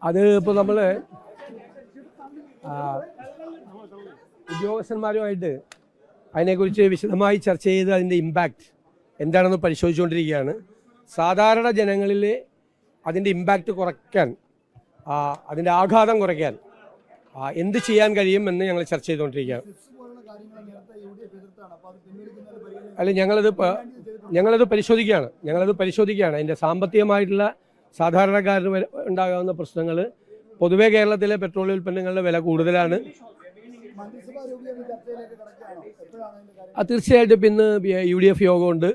അത് ഇപ്പോൾ നമ്മൾ ഉദ്യോഗസ്ഥന്മാരുമായിട്ട് അതിനെക്കുറിച്ച് വിശദമായി ചർച്ച ചെയ്ത് അതിൻ്റെ ഇമ്പാക്റ്റ് എന്താണെന്ന് പരിശോധിച്ചുകൊണ്ടിരിക്കുകയാണ്. സാധാരണ ജനങ്ങളിൽ അതിൻ്റെ ഇമ്പാക്റ്റ് കുറയ്ക്കാൻ, അതിൻ്റെ ആഘാതം കുറയ്ക്കാൻ എന്ത് ചെയ്യാൻ കഴിയുമെന്ന് ഞങ്ങൾ ചർച്ച ചെയ്തുകൊണ്ടിരിക്കുകയാണ്. അല്ല, ഞങ്ങളത് പരിശോധിക്കുകയാണ്. അതിൻ്റെ സാമ്പത്തികമായിട്ടുള്ള സാധാരണക്കാരന് ഉണ്ടാകാവുന്ന പ്രശ്നങ്ങൾ, പൊതുവെ കേരളത്തിലെ പെട്രോളിയം ഉൽപ്പന്നങ്ങളുടെ വില കൂടുതലാണ്. തീർച്ചയായിട്ടും ഇന്ന് UDF യോഗമുണ്ട്.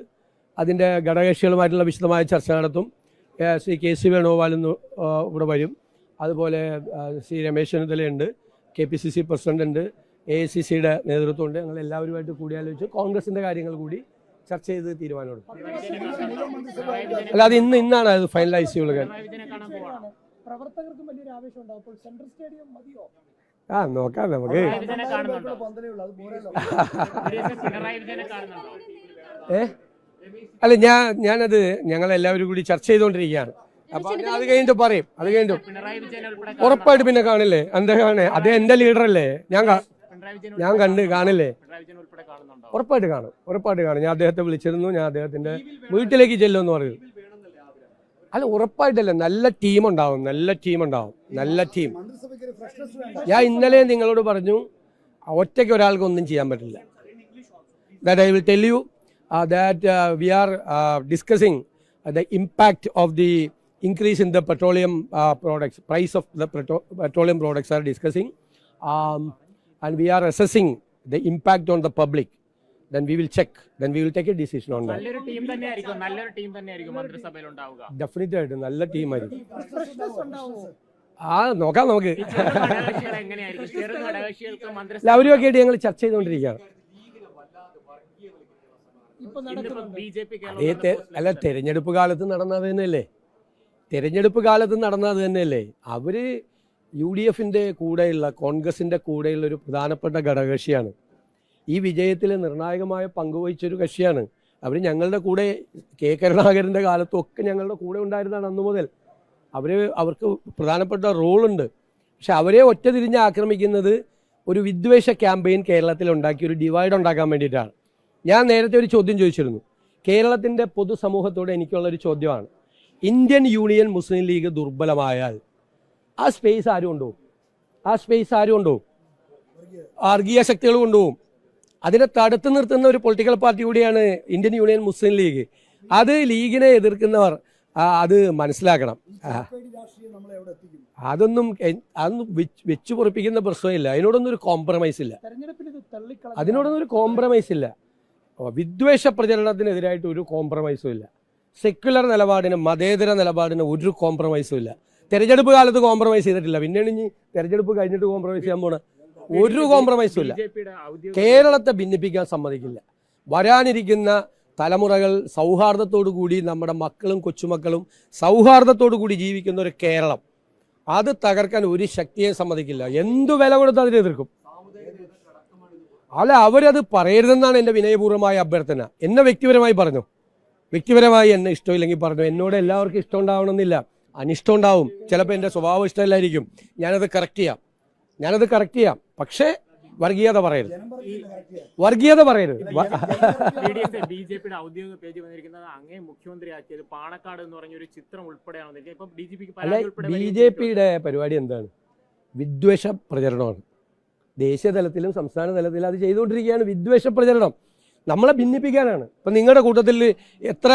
അതിൻ്റെ ഘടകകക്ഷികളുമായിട്ടുള്ള വിശദമായ ചർച്ച നടത്തും. ശ്രീ KC വേണുഗോപാൽ ഇവിടെ വരും. അതുപോലെ ശ്രീ രമേശ് ചെന്നിത്തലയുണ്ട്, KPCC പ്രസിഡന്റ്, AICCയുടെ നേതൃത്വമുണ്ട്. ഞങ്ങൾ എല്ലാവരുമായിട്ട് കൂടിയാലോചിച്ച് കോൺഗ്രസിൻ്റെ കാര്യങ്ങൾ കൂടി ചർച്ച ചെയ്ത് തീരുമാനമെടുക്കും. അല്ല, അത് ഇന്നാണ് അത് ഫൈനലൈസ് ചെയ്യുള്ളത്. നോക്കാം നമുക്ക്. അല്ല, ഞാനത് ഞങ്ങളെല്ലാവരും കൂടി ചർച്ച ചെയ്തുകൊണ്ടിരിക്കുകയാണ്. അപ്പൊ അത് കഴിഞ്ഞിട്ട് പറയും. അത് കഴിഞ്ഞിട്ട് ഉറപ്പായിട്ട് പിന്നെ കാണില്ലേ, എന്താ കാണേ, അതേ എൻ്റെ ലീഡറല്ലേ, ഞാൻ കാണില്ലേ, ഉറപ്പായിട്ട് കാണും. ഞാൻ അദ്ദേഹത്തെ വിളിച്ചിരുന്നു, ഞാൻ അദ്ദേഹത്തിന്റെ വീട്ടിലേക്ക് ചെല്ലുമെന്ന് പറയും. അല്ല, ഉറപ്പായിട്ടല്ല, നല്ല ടീം ഉണ്ടാവും. ഞാൻ ഇന്നലെ നിങ്ങളോട് പറഞ്ഞു, ഒറ്റയ്ക്ക് ഒരാൾക്ക് ഒന്നും ചെയ്യാൻ പറ്റില്ല. That I will tell you that we are discussing the impact of the increase in the petroleum products. Price of the petroleum products are discussing, and we are assessing the impact on the public. Then we will check. Then we will take a decision on that. നല്ലൊരു team തന്നെയായിരിക്കും മന്ത്രിസഭയിൽ ഉണ്ടാവുക. Definite ആയിട്ട് നല്ല ടീമായിരിക്കും. നോക്കാം നമുക്ക്. അവരുമൊക്കെ ആയിട്ട് ഞങ്ങൾ ചർച്ച ചെയ്തുകൊണ്ടിരിക്കുകയാണ്. അല്ല, തെരഞ്ഞെടുപ്പ് കാലത്ത് നടന്നത് തന്നെയല്ലേ. അവര് UDFന്റെ കൂടെയുള്ള, കോൺഗ്രസിന്റെ കൂടെയുള്ള ഒരു പ്രധാനപ്പെട്ട ഘടകകക്ഷിയാണ്. ഈ വിജയത്തിൽ നിർണായകമായ പങ്കുവഹിച്ചൊരു കക്ഷിയാണ്. അവർ ഞങ്ങളുടെ കൂടെ, K. കരുണാകരൻ്റെ കാലത്തൊക്കെ ഞങ്ങളുടെ കൂടെ ഉണ്ടായിരുന്നതാണ് അന്നു മുതൽ. അവർക്ക് പ്രധാനപ്പെട്ട റോളുണ്ട്. പക്ഷെ അവരെ ഒറ്റ തിരിഞ്ഞ് ആക്രമിക്കുന്നത് ഒരു വിദ്വേഷ ക്യാമ്പയിൻ കേരളത്തിൽ ഉണ്ടാക്കി ഒരു ഡിവൈഡ് ഉണ്ടാക്കാൻ വേണ്ടിയിട്ടാണ്. ഞാൻ നേരത്തെ ഒരു ചോദ്യം ചോദിച്ചിരുന്നു. കേരളത്തിൻ്റെ പൊതുസമൂഹത്തോട് എനിക്കുള്ളൊരു ചോദ്യമാണ്, ഇന്ത്യൻ യൂണിയൻ മുസ്ലിം ലീഗ് ദുർബലമായാൽ ആ സ്പേസ് ആരും കൊണ്ടുപോകും? വർഗീയ ശക്തികൾ കൊണ്ടുപോകും. അതിനെ തടുത്തു നിർത്തുന്ന ഒരു പൊളിറ്റിക്കൽ പാർട്ടി കൂടിയാണ് ഇന്ത്യൻ യൂണിയൻ മുസ്ലിം ലീഗ്. അത് ലീഗിനെ എതിർക്കുന്നവർ അത് മനസ്സിലാക്കണം. അതൊന്നും വെച്ചു പൊറിപ്പിക്കുന്ന പ്രശ്നമില്ല. അതിനോടൊന്നും ഒരു കോംപ്രമൈസ് ഇല്ല. വിദ്വേഷ പ്രചരണത്തിനെതിരായിട്ട് ഒരു കോംപ്രമൈസും ഇല്ല. സെക്യുലർ നിലപാടിന്, മതേതര നിലപാടിന് ഒരു കോംപ്രമൈസും ഇല്ല. തെരഞ്ഞെടുപ്പ് കാലത്ത് കോംപ്രമൈസ് ചെയ്തിട്ടില്ല, പിന്നെയാണ് ഇനി തെരഞ്ഞെടുപ്പ് കഴിഞ്ഞിട്ട് കോംപ്രമൈസ് ചെയ്യാൻ പോണ. ഒരു കോംപ്രമൈസും ഇല്ല. കേരളത്തെ ഭിന്നിപ്പിക്കാൻ സമ്മതിക്കില്ല. വരാനിരിക്കുന്ന തലമുറകൾ സൗഹാർദ്ദത്തോടു കൂടി, നമ്മുടെ മക്കളും കൊച്ചുമക്കളും സൗഹാർദ്ദത്തോടു കൂടി ജീവിക്കുന്ന ഒരു കേരളം, അത് തകർക്കാൻ ഒരു ശക്തിയെ സമ്മതിക്കില്ല. എന്തു വില കൊടുത്ത് അതിനെ എതിർക്കും. അല്ല, അവരത് പറയരുതെന്നാണ് എൻ്റെ വിനയപൂർവ്വമായ അഭ്യർത്ഥന. എന്നെ വ്യക്തിപരമായി എന്നെ ഇഷ്ടമില്ലെങ്കിൽ പറഞ്ഞു. എന്നോട് എല്ലാവർക്കും ഇഷ്ടം ഉണ്ടാവണമെന്നില്ല, അനിഷ്ടം ഉണ്ടാവും. ചിലപ്പോൾ എൻ്റെ സ്വഭാവം ഇഷ്ടമല്ലായിരിക്കും. ഞാനത് കറക്റ്റ് ചെയ്യാം. പക്ഷേ വർഗീയത പറയരുത്. ബിജെപിയുടെ ഔദ്യോഗിക പേജ് വന്നിരിക്കുന്നത് അങ്ങേ മുഖ്യമന്ത്രിയാക്കിയത് പാണക്കാട് എന്ന് പറഞ്ഞൊരു ചിത്രം ഉൾപ്പെടെയാണ്. BJPയുടെ പരിപാടി എന്താണ്? വിദ്വേഷ പ്രചരണമാണ്. ദേശീയ തലത്തിലും സംസ്ഥാന തലത്തിലും അത് ചെയ്തുകൊണ്ടിരിക്കുകയാണ്. വിദ്വേഷ പ്രചരണം നമ്മളെ ഭിന്നിപ്പിക്കാനാണ്. ഇപ്പം നിങ്ങളുടെ കൂട്ടത്തിൽ എത്ര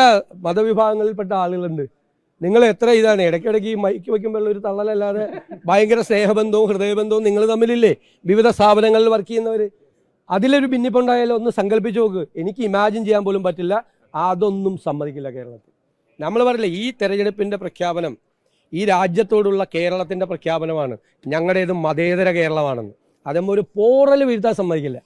മതവിഭാഗങ്ങളിൽപ്പെട്ട ആളുകളുണ്ട്? നിങ്ങൾ എത്ര ഇതാണ് ഇടയ്ക്കിടയ്ക്ക് ഈ മൈക്ക് വയ്ക്കുമ്പോഴുള്ള ഒരു തള്ളലല്ലാതെ ഭയങ്കര സ്നേഹബന്ധവും ഹൃദയബന്ധവും നിങ്ങൾ തമ്മിലില്ലേ? വിവിധ സ്ഥാപനങ്ങളിൽ വർക്ക് ചെയ്യുന്നവർ. അതിലൊരു ഭിന്നിപ്പുണ്ടായാലും ഒന്ന് സങ്കല്പിച്ച് നോക്ക്. എനിക്ക് ഇമാജിൻ ചെയ്യാൻ പോലും പറ്റില്ല. അതൊന്നും സമ്മതിക്കില്ല കേരളത്തിൽ. നമ്മൾ പറയില്ലേ, ഈ തെരഞ്ഞെടുപ്പിൻ്റെ പ്രഖ്യാപനം ഈ രാജ്യത്തോടുള്ള കേരളത്തിൻ്റെ പ്രഖ്യാപനമാണ്. ഞങ്ങളുടേത് മതേതര കേരളമാണെന്ന്. അതുമ്പോൾ ഒരു പോറൽ വീഴ്ത്താൻ സമ്മതിക്കില്ല.